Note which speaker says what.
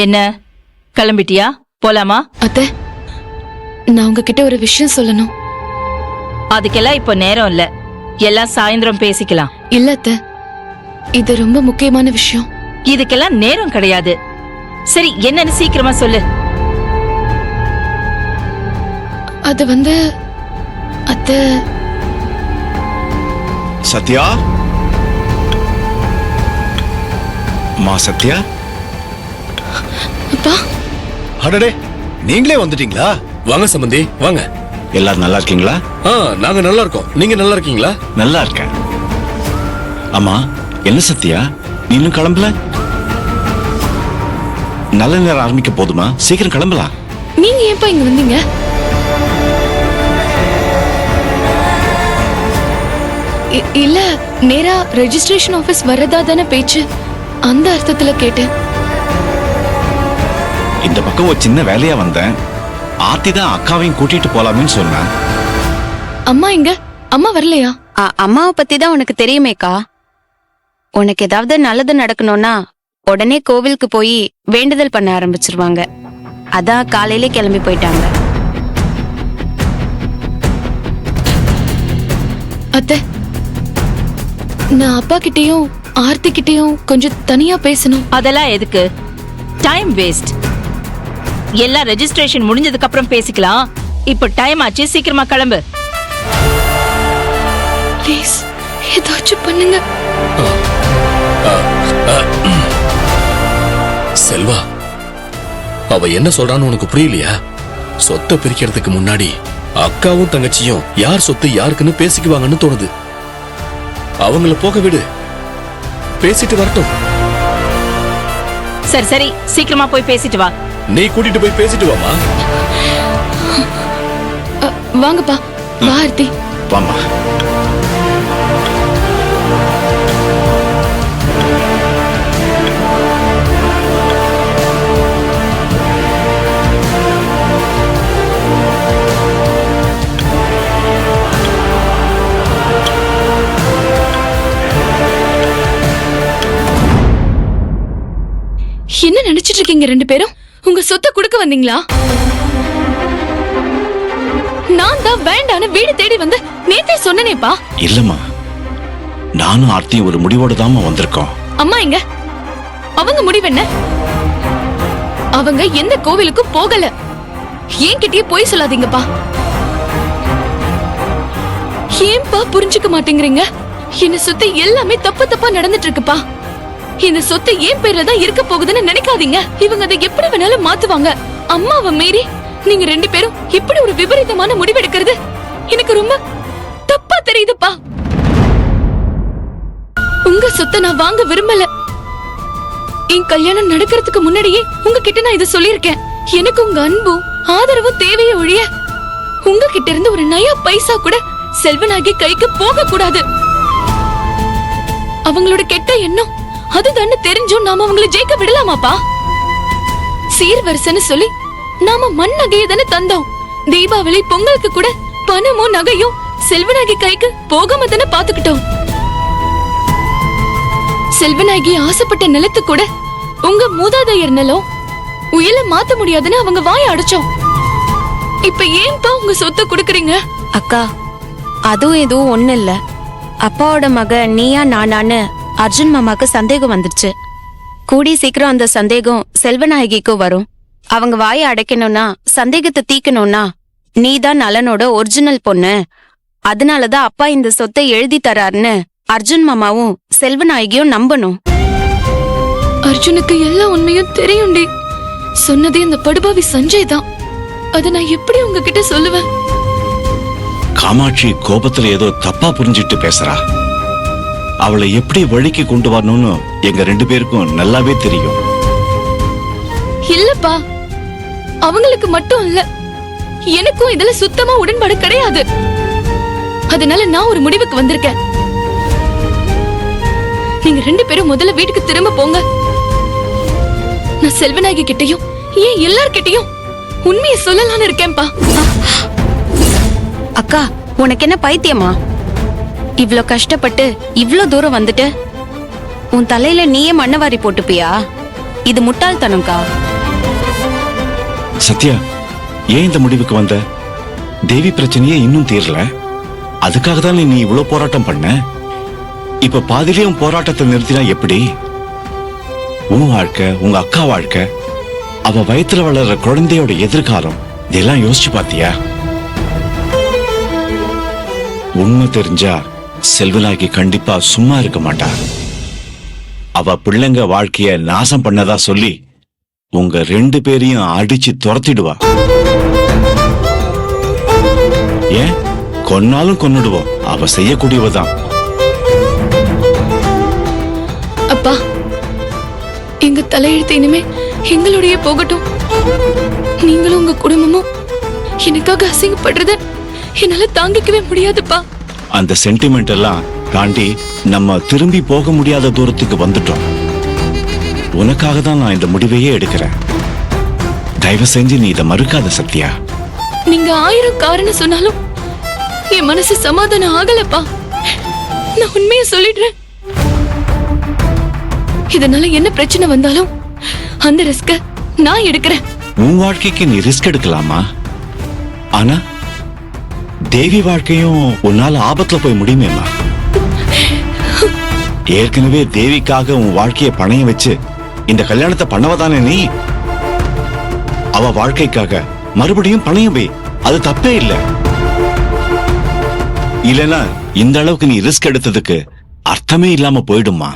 Speaker 1: என்ன கிளம்பிட்டியா? போலாமா?
Speaker 2: அத்தை, நான் உங்ககிட்ட ஒரு விஷயம் சொல்லணும்.
Speaker 1: அதுக்கெல்லாம் இப்ப நேரம் இல்ல, எல்லாம் சாயந்தரம் பேசிக்கலாம்.
Speaker 2: இல்ல அத்தை, இது ரொம்ப முக்கியமான விஷயம்.
Speaker 1: இதுக்கெல்லாம் நேரம் கிடையாது. சரி, என்னன்னு சீக்கிரமா சொல்லு.
Speaker 2: அது வந்து அத்தை.
Speaker 3: சத்யா, மா சத்யா.
Speaker 2: அப்பா,
Speaker 3: அடடே, நீங்களே வந்துட்டீங்களா?
Speaker 4: வாங்க சம்பந்தி, வாங்க.
Speaker 3: எல்லாரும் நல்லா இருக்கீங்களா?
Speaker 4: நாங்க நல்லா இருக்கோம். நீங்க நல்லா இருக்கீங்களா?
Speaker 3: நல்லா இருக்கேன். அம்மா, என்ன சத்யா, நீ இன்னும் கிளம்பல? நல்ல நேரம் ஆரம்பிக்க போதுமா? சீக்கிரம் கிளம்பலாம்.
Speaker 2: நீங்க ஏன்பா இங்க வந்தீங்க? இல்ல, நேரா ரெஜிஸ்ட்ரேஷன் ஆபீஸ் வரதா தானே பேச்சு. அந்த அர்த்தத்துல கேட்டேன்.
Speaker 3: இந்த பக்கம் ஒரு சின்ன வேலையா வந்தேன். ஆர்த்தி தான் அக்காவையும் கூட்டிட்டு போலாமேன்னு சொன்னேன்.
Speaker 2: அம்மா எங்க? அம்மா வரலையா?
Speaker 5: அம்மாவை பத்தி தான் உனக்கு தெரியுமேக்கா. உனக்கு ஏதாவது நல்லது நடக்கணும்னா உடனே கோவிலுக்கு போய் வேண்டுதல் பண்ண ஆரம்பிச்சிருவாங்க. அதான் காலையிலே கிளம்பி போயிட்டாங்க.
Speaker 2: அத்தை, நான் அப்பா கிட்டயும் ஆர்த்தி கிட்டயும் கொஞ்சம் தனியா பேசணும்.
Speaker 1: அதெல்லாம் எதுக்கு? Time waste. எல்லாம் ரெஜிஸ்ட்ரேஷன் முடிஞ்சதுக்கு அப்புறம் பேசிக்கலாம். இப்ப டைம் ஆச்சு, சீக்கிரமா கிளம்பு.
Speaker 2: ப்ளீஸ், ஏதாச்சும் பண்ணுங்க.
Speaker 4: செல்வா, அவ என்ன சொல்றான்னு உனக்கு புரியலையா? சொத்தை பிரிக்கிறதுக்கு முன்னாடி அக்காவும் தங்கச்சியும் யார் சொத்து யாருக்குன்னு பேசிக்குவாங்கன்னு தோணுது. அவங்கள போக விடு, பேசிட்டு வரட்டும்.
Speaker 1: சரி சரி, சீக்கிரமா போய் பேசிட்டு வா.
Speaker 4: நீ கூட்டிட்டு போய் பேசிட்டு வாமா.
Speaker 2: வாங்கப்பா, வா ஆர்த்தி.
Speaker 3: வாமா.
Speaker 2: என்ன நினைச்சிட்டு இருக்கீங்க ரெண்டு பேரும்? உங்க சொத்தை கொடுக்க வந்தீங்களா? நான் தான் வேண்டான்னு வீடு தேடி வந்து நேத்தே சொன்னேனேப்பா.
Speaker 3: இல்லம்மா, நானும் ஆர்த்தியும் ஒரு முடிவோடு தாமா வந்திருக்கோம்.
Speaker 2: அம்மா எங்க? அவங்க முடிவு என்ன? அவங்க எந்த கோவிலுக்கும் போகல. என்கிட்டயே போய் சொல்லாதீங்கப்பா. ஏன்பா புரிஞ்சுக்க மாட்டேங்கிறீங்க? என்ன சுத்தி எல்லாமே தப்பு தப்பா நடந்துட்டு இருக்குப்பா. இந்த சொத்து ஏன் பேர்ல தான் இருக்க போகுதுன்னு நினைக்காதீங்க. இவங்க அதை எப்படி வேணாலும் மாத்துவாங்க. அம்மாவை மீறி நீங்க ரெண்டு பேரும் இப்படி ஒரு விபரீதமான முடிவெடுக்கிறது எனக்கு ரொம்ப தப்பா தெரியுதுப்பா. உங்க சொத்தை நான் வாங்க விரும்பல. என் கல்யாணம் நடக்கிறதுக்கு முன்னாடியே உங்ககிட்ட நான் இதை சொல்லியிருக்கேன். எனக்கு உங்க அன்பும் ஆதரவும் தேவையே ஒழிய உங்ககிட்ட இருந்து ஒரு நயா பைசா கூட செல்வனாகி கைக்கு போக கூடாது. அவங்களோட கெட்ட எண்ணம் அதுதான்னு தெரிஞ்சும் நாம அவங்களை ஜெயிக்க விடலாமாப்பா? சீர்வரிசைன்னு சொல்லி நாம மண் நகையை தானே தந்தோம். தீபாவளி பொங்கலுக்கு கூட பணமும் நகையும் செல்வநாயகி கைக்கு போகாம தானே பாத்துக்கிட்டோம். செல்வநாயகி ஆசைப்பட்ட நிலத்து கூட உங்க மூதாதையர் நிலம் உயில மாத்த முடியாதுன்னு அவங்க வாய அடைச்சோம். இப்ப ஏன்பா உங்க சொத்தை குடுக்கறீங்க?
Speaker 5: அக்கா, அதுவும் எதுவும் ஒண்ணு இல்ல. அப்பாவோட மக நீயா நானான்னு அர்ஜுன் மாமாக்கு சந்தேகம் வந்துருச்சு. கூடி சீக்கிரம் அந்த சந்தேகம் செல்வநாயகிக்கும் வரும். அவங்க வாயை அடைக்கணும்னா, சந்தேகத்தை தீக்கணும்னா நீதான் நலனோட ஒரிஜினல் பொண்ணு, அதனாலதான் அப்பா இந்த சொத்தை எழுதி தராருன்னு அர்ஜுன் மாமாவும் செல்வநாயகியும் நம்பணும்.
Speaker 2: அர்ஜுனுக்கு எல்லா உண்மையும் தெரியும்டி. சொன்னதே இந்த படுபாவி சஞ்சய் தான். அத நான் எப்படி உங்ககிட்ட சொல்லுவேன்?
Speaker 3: காமாட்சி கோபத்துல ஏதோ தப்பா புரிஞ்சிட்டு பேசுறா. அவளை எப்படி வழிக்கு கொண்டு வரணும்னு எங்க ரெண்டு பேருக்கும் நல்லாவே தெரியும்.
Speaker 2: இல்லப்பா, அவங்களுக்கு மட்டும் இல்ல, எனக்கும் இதுல சுத்தமா உடன்பாடு கிடையாது. அதனால நான் ஒரு முடிவுக்கு வந்திருக்கேன். நீங்க ரெண்டு பேரும் முதல்ல வீட்டுக்கு திரும்ப போங்க. நான் செல்வநாயகி கிட்டையும் ஏன் எல்லார்கிட்டையும் உண்மையை சொல்லலாம்னு இருக்கேன்பா.
Speaker 5: அக்கா, உனக்கு என்ன பைத்தியமா? இவ்ளோ கஷ்டப்பட்டு இவ்ளோ தூரம் வந்துட்டு உன் தலையில நீயே மண்ணவாரி போட்டுப்பியா? இது முட்டாள்தனம்க்கா.
Speaker 3: சத்யா, ஏன் இந்த முடிவுக்கு வந்த? தேவி பிரச்சனையே இன்னும் தீரல. அதுக்காக தான் நீ இவ்வளவு போராட்டம் பண்ண. இப்ப பாதியிலே உன் போராட்டத்தை நிறுத்தினா எப்படி? உன் வாழ்க்கை, உங்க அக்கா வாழ்க்கை, அவ வயித்துல வளர்ற குழந்தையோட எதிர்காலம், இதெல்லாம் யோசிச்சு பாத்தியா? உண்மை தெரிஞ்சா செல்வநாயகி கண்டிப்பா சும்மா இருக்க மாட்டா. அவ பிள்ளைங்க வாழ்க்கைய நாசம் பண்ணதா சொல்லி உங்க 2 பேரையும் அடிச்சு துரத்திடுவா. ஏன் கொன்னாலும் கொன்னுடுவோம், அவ செய்யக்கூடியவதான்.
Speaker 2: அப்பா, எங்க தலையெழுத்து இனிமே எங்களுடைய போகட்டும். நீங்களும் உங்க குடும்பமும் எனக்காக அசிங்கப்படுறத என்னால தாங்கிக்கவே முடியாதுப்பா.
Speaker 3: அந்த சென்டிமெண்ட் எல்லாம் தாண்டி நம்ம திரும்பி போக முடியாத தூரத்துக்கு வந்துட்டோம். உனக்காக தான் நான் இந்த முடிவையே எடுக்கிறேன். தயவு செஞ்சு நீ இதை மறுக்காத சத்யா.
Speaker 2: நீங்க 1000 காரணம் சொன்னாலும் என் மனசு சமாதானம் ஆகலப்பா. நான் உண்மையை சொல்லிடுறேன். இதனால என்ன பிரச்சனை வந்தாலும் அந்த ரிஸ்க நான் எடுக்கிறேன்.
Speaker 3: உன் வாழ்க்கைக்கு நீ ரிஸ்க் எடுக்கலாமா? ஆனா தேவி வாழ்க்கையும் உன்னால ஆபத்துல போய் முடியுமேமா? ஏற்கனவே தேவிக்காக உன் வாழ்க்கைய பணையம் வச்சு இந்த கல்யாணத்தை பண்ணவதானே நீ? அவ வாழ்க்கைக்காக மறுபடியும் பணையம் வை, அது தப்பே இல்ல. இல்லனா இந்த அளவுக்கு நீ ரிஸ்க் எடுத்ததுக்கு அர்த்தமே இல்லாம போயிடுமா?